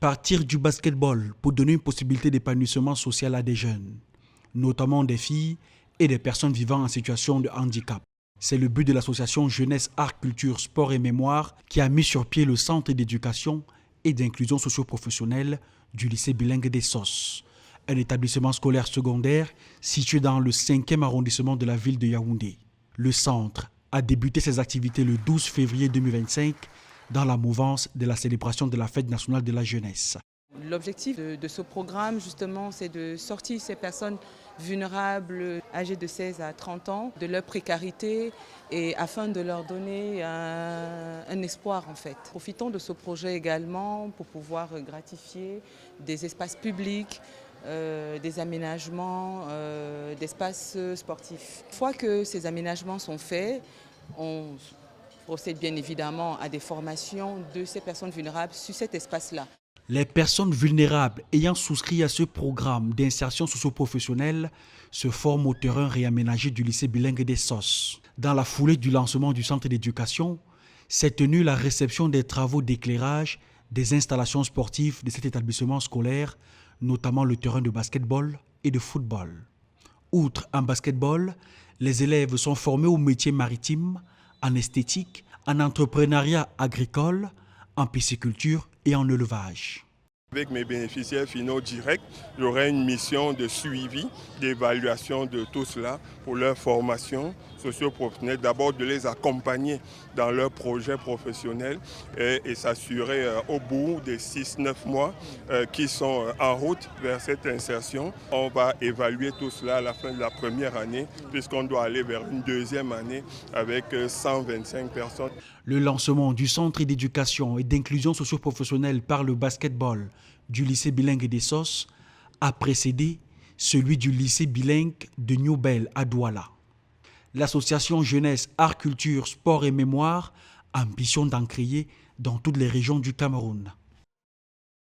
Partir du basketball pour donner une possibilité d'épanouissement social à des jeunes, notamment des filles et des personnes vivant en situation de handicap. C'est le but de l'association Jeunesse, Art, Culture, Sport et Mémoire qui a mis sur pied le centre d'éducation et d'inclusion socio-professionnelle du lycée bilingue des Sosses, un établissement scolaire secondaire situé dans le 5e arrondissement de la ville de Yaoundé. Le centre a débuté ses activités le 12 février 2025 dans la mouvance de la célébration de la Fête nationale de la jeunesse. L'objectif de ce programme, justement, c'est de sortir ces personnes vulnérables âgées de 16 à 30 ans de leur précarité et afin de leur donner un espoir, en fait. Profitons de ce projet également pour pouvoir gratifier des espaces publics, des aménagements, d'espaces sportifs. Une fois que ces aménagements sont faits, on procède bien évidemment à des formations de ces personnes vulnérables sur cet espace-là. Les personnes vulnérables ayant souscrit à ce programme d'insertion socio-professionnelle se forment au terrain réaménagé du lycée bilingue des Sosses. Dans la foulée du lancement du centre d'éducation, s'est tenue la réception des travaux d'éclairage des installations sportives de cet établissement scolaire, notamment le terrain de basketball et de football. Outre en basketball, les élèves sont formés aux métiers maritimes, en esthétique, en entrepreneuriat agricole, en pisciculture et en élevage. Avec mes bénéficiaires finaux directs, j'aurai une mission de suivi, d'évaluation de tout cela pour leur formation socio-professionnelle. D'abord de les accompagner dans leurs projets professionnels et s'assurer au bout des 6-9 mois qui sont en route vers cette insertion. On va évaluer tout cela à la fin de la première année puisqu'on doit aller vers une deuxième année avec 125 personnes. Le lancement du centre d'éducation et d'inclusion socio-professionnelle par le basketball du lycée bilingue des Sosses a précédé celui du lycée bilingue de Newbel à Douala. L'association Jeunesse, Art, Culture, Sport et Mémoire a ambition d'en créer dans toutes les régions du Cameroun.